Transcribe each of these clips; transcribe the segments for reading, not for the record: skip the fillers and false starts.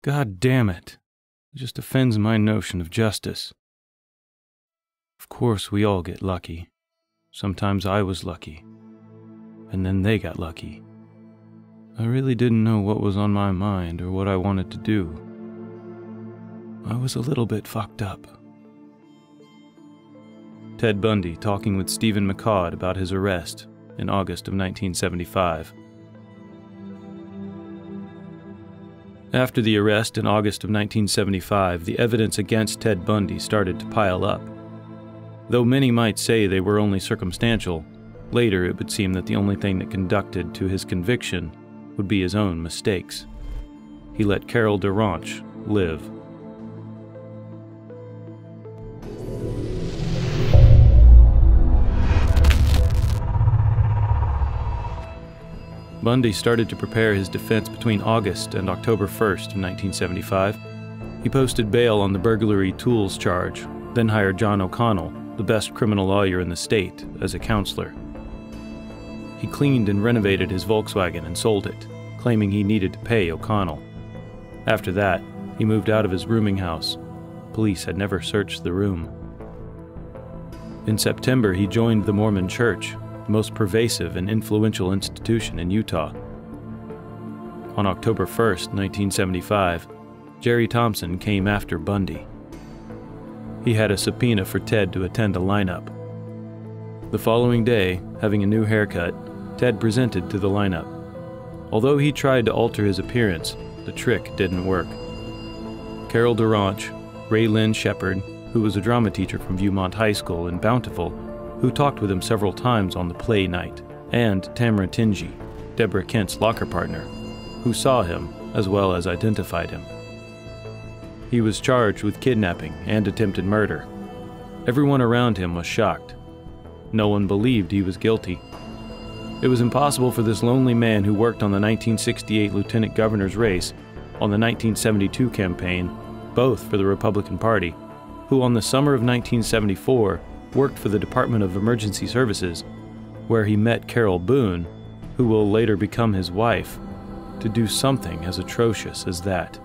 God damn it. It just offends my notion of justice. Of course, we all get lucky. Sometimes I was lucky. And then they got lucky. I really didn't know what was on my mind or what I wanted to do. I was a little bit fucked up. Ted Bundy talking with Stephen McCaud about his arrest in August of 1975. After the arrest in August of 1975, the evidence against Ted Bundy started to pile up. Though many might say they were only circumstantial, later it would seem that the only thing that conducted to his conviction would be his own mistakes. He let Carol DaRonch live. Bundy started to prepare his defense between August and October 1st of 1975. He posted bail on the burglary tools charge, then hired John O'Connell, the best criminal lawyer in the state, as a counselor. He cleaned and renovated his Volkswagen and sold it, claiming he needed to pay O'Connell. After that, he moved out of his rooming house. Police had never searched the room. In September, he joined the Mormon Church, the most pervasive and influential institution in Utah. On October 1st, 1975, Jerry Thompson came after Bundy. He had a subpoena for Ted to attend a lineup. The following day, having a new haircut, Ted presented to the lineup. Although he tried to alter his appearance, the trick didn't work. Carol DaRonch, Ray Lynn Shepard, who was a drama teacher from Viewmont High School in Bountiful, who talked with him several times on the play night, and Tamara Tingy, Deborah Kent's locker partner, who saw him as well as identified him. He was charged with kidnapping and attempted murder. Everyone around him was shocked. No one believed he was guilty. It was impossible for this lonely man who worked on the 1968 lieutenant governor's race, on the 1972 campaign, both for the Republican Party, who on the summer of 1974 worked for the Department of Emergency Services, where he met Carol Boone, who will later become his wife, to do something as atrocious as that.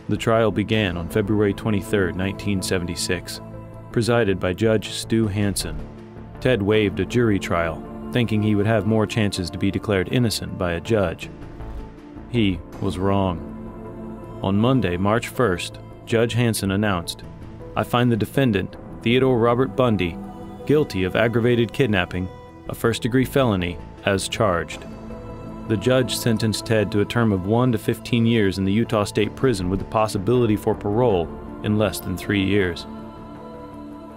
The trial began on February 23, 1976, presided by Judge Stu Hansen. Ted waived a jury trial, thinking he would have more chances to be declared innocent by a judge. He was wrong. On Monday, March 1st, Judge Hansen announced, "I find the defendant, Theodore Robert Bundy, guilty of aggravated kidnapping, a first-degree felony, as charged." The judge sentenced Ted to a term of 1 to 15 years in the Utah State Prison with the possibility for parole in less than 3 years.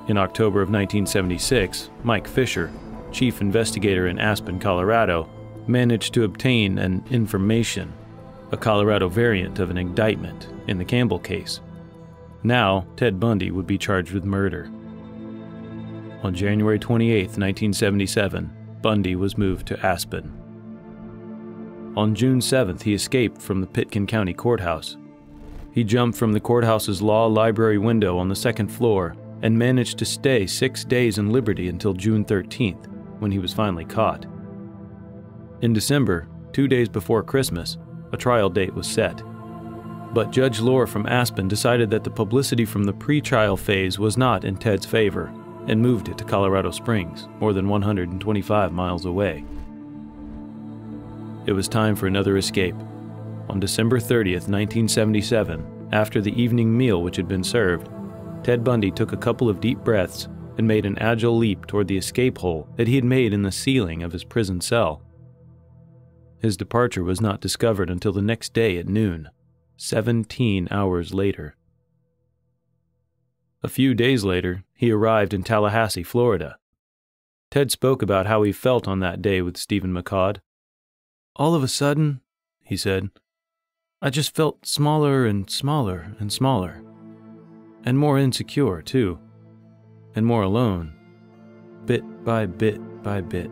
In October of 1976, Mike Fisher, chief investigator in Aspen, Colorado, managed to obtain an information, a Colorado variant of an indictment, in the Campbell case. Now, Ted Bundy would be charged with murder. On January 28, 1977, Bundy was moved to Aspen. On June 7th, he escaped from the Pitkin County Courthouse. He jumped from the courthouse's law library window on the second floor and managed to stay 6 days in Liberty until June 13th, when he was finally caught. In December, 2 days before Christmas, a trial date was set. But Judge Lohr from Aspen decided that the publicity from the pre-trial phase was not in Ted's favor and moved it to Colorado Springs, more than 125 miles away. It was time for another escape. On December 30th, 1977, after the evening meal which had been served, Ted Bundy took a couple of deep breaths and made an agile leap toward the escape hole that he had made in the ceiling of his prison cell. His departure was not discovered until the next day at noon, 17 hours later. A few days later, he arrived in Tallahassee, Florida. Ted spoke about how he felt on that day with Stephen McCaud. "All of a sudden," he said, "I just felt smaller and smaller and smaller. And more insecure, too. And more alone. Bit by bit by bit.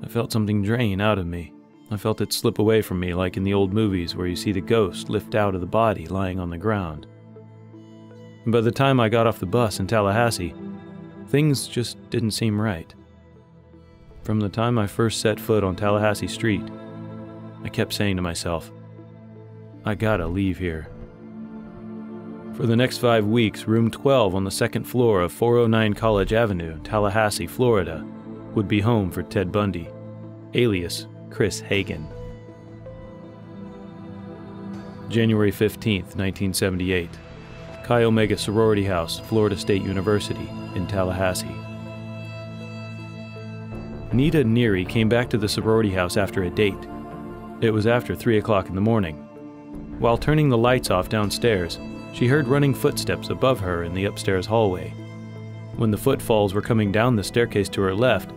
I felt something drain out of me. I felt it slip away from me like in the old movies where you see the ghost lift out of the body lying on the ground. And by the time I got off the bus in Tallahassee, things just didn't seem right. From the time I first set foot on Tallahassee Street, I kept saying to myself, I gotta leave here. For the next 5 weeks, room 12 on the second floor of 409 College Avenue, Tallahassee, Florida, would be home for Ted Bundy, alias Chris Hagen. January 15, 1978. Chi Omega Sorority House, Florida State University, in Tallahassee. Nita Neary came back to the sorority house after a date. It was after 3 o'clock in the morning. While turning the lights off downstairs, she heard running footsteps above her in the upstairs hallway. When the footfalls were coming down the staircase to her left,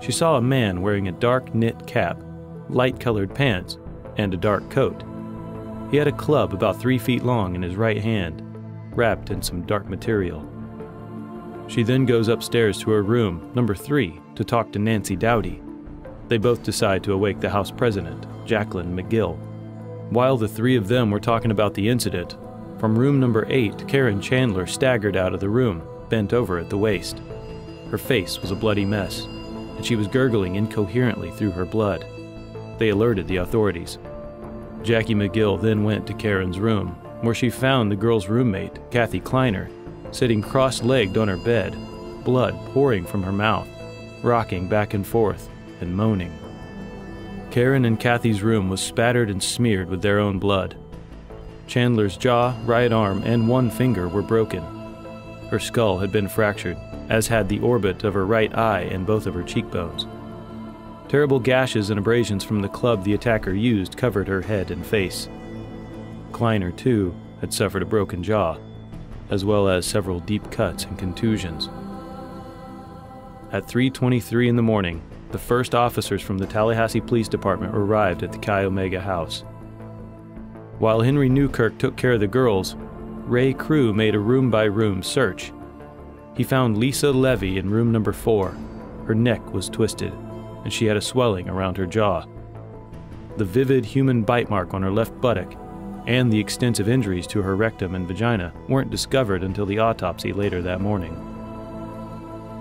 she saw a man wearing a dark knit cap, light-colored pants, and a dark coat. He had a club about 3 feet long in his right hand, wrapped in some dark material. She then goes upstairs to her room, number 3, to talk to Nancy Dowdy. They both decide to awake the house president, Jacqueline McGill. While the three of them were talking about the incident, from room number 8, Karen Chandler staggered out of the room, bent over at the waist. Her face was a bloody mess, and she was gurgling incoherently through her blood. They alerted the authorities. Jackie McGill then went to Karen's room, where she found the girl's roommate, Kathy Kleiner, sitting cross-legged on her bed, blood pouring from her mouth, rocking back and forth and moaning. Karen and Kathy's room was spattered and smeared with their own blood. Chandler's jaw, right arm, and one finger were broken. Her skull had been fractured, as had the orbit of her right eye and both of her cheekbones. Terrible gashes and abrasions from the club the attacker used covered her head and face. Kleiner, too, had suffered a broken jaw, as well as several deep cuts and contusions. At 3:23 in the morning, the first officers from the Tallahassee Police Department arrived at the Chi Omega house. While Henry Newkirk took care of the girls, Ray Crew made a room-by-room search. He found Lisa Levy in room number 4. Her neck was twisted, and she had a swelling around her jaw. The vivid human bite mark on her left buttock and the extensive injuries to her rectum and vagina weren't discovered until the autopsy later that morning.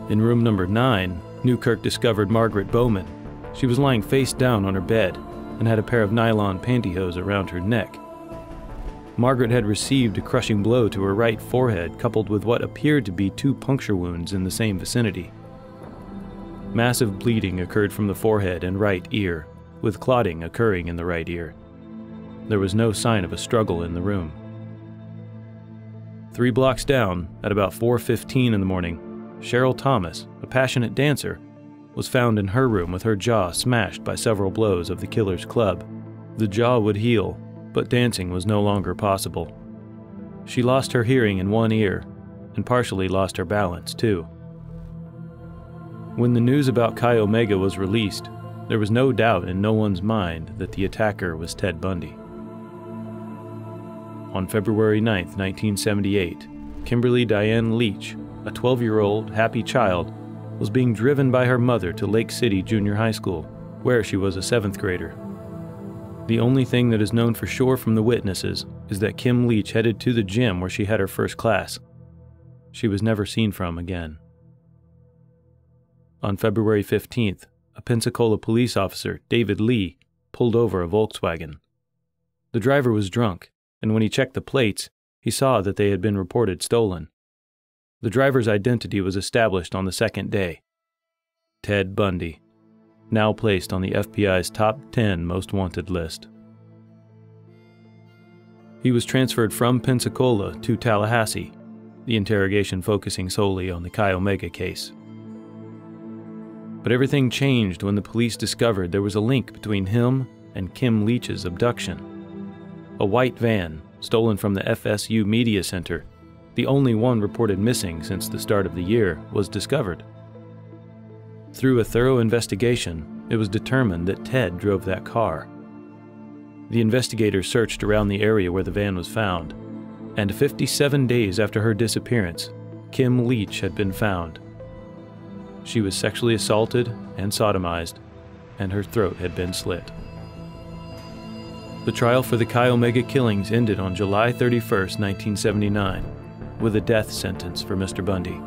In room number 9, Newkirk discovered Margaret Bowman. She was lying face down on her bed and had a pair of nylon pantyhose around her neck. Margaret had received a crushing blow to her right forehead, coupled with what appeared to be 2 puncture wounds in the same vicinity. Massive bleeding occurred from the forehead and right ear, with clotting occurring in the right ear. There was no sign of a struggle in the room. 3 blocks down, at about 4:15 in the morning, Cheryl Thomas, a passionate dancer, was found in her room with her jaw smashed by several blows of the killer's club. The jaw would heal, but dancing was no longer possible. She lost her hearing in one ear, and partially lost her balance, too. When the news about Chi Omega was released, there was no doubt in no one's mind that the attacker was Ted Bundy. On February 9, 1978, Kimberly Diane Leach, a 12-year-old happy child, was being driven by her mother to Lake City Junior High School, where she was a 7th grader. The only thing that is known for sure from the witnesses is that Kim Leach headed to the gym where she had her first class. She was never seen from again. On February 15th, a Pensacola police officer, David Lee, pulled over a Volkswagen. The driver was drunk, and when he checked the plates, he saw that they had been reported stolen. The driver's identity was established on the second day. Ted Bundy, now placed on the FBI's top 10 most wanted list. He was transferred from Pensacola to Tallahassee, the interrogation focusing solely on the Chi Omega case. But everything changed when the police discovered there was a link between him and Kim Leach's abduction. A white van, stolen from the FSU Media Center, the only one reported missing since the start of the year, was discovered. Through a thorough investigation, it was determined that Ted drove that car. The investigators searched around the area where the van was found, and 57 days after her disappearance, Kim Leach had been found. She was sexually assaulted and sodomized, and her throat had been slit. The trial for the Chi Omega killings ended on July 31, 1979, with a death sentence for Mr. Bundy.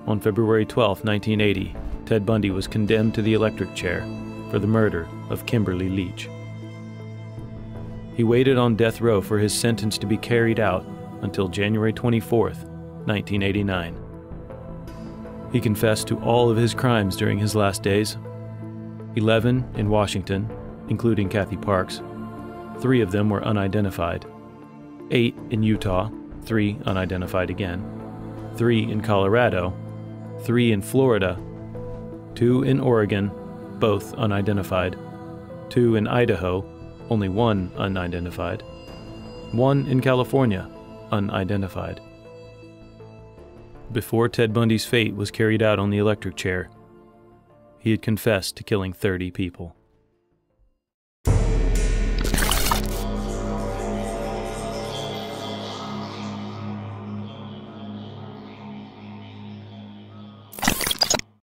On February 12, 1980, Ted Bundy was condemned to the electric chair for the murder of Kimberly Leach. He waited on death row for his sentence to be carried out until January 24th, 1989. He confessed to all of his crimes during his last days, 11 in Washington, including Kathy Parks. 3 of them were unidentified. 8 in Utah, 3 unidentified again. 3 in Colorado, 3 in Florida, 2 in Oregon, both unidentified. 2 in Idaho, only 1 unidentified. 1 in California, unidentified. Before Ted Bundy's fate was carried out on the electric chair, he had confessed to killing 30 people.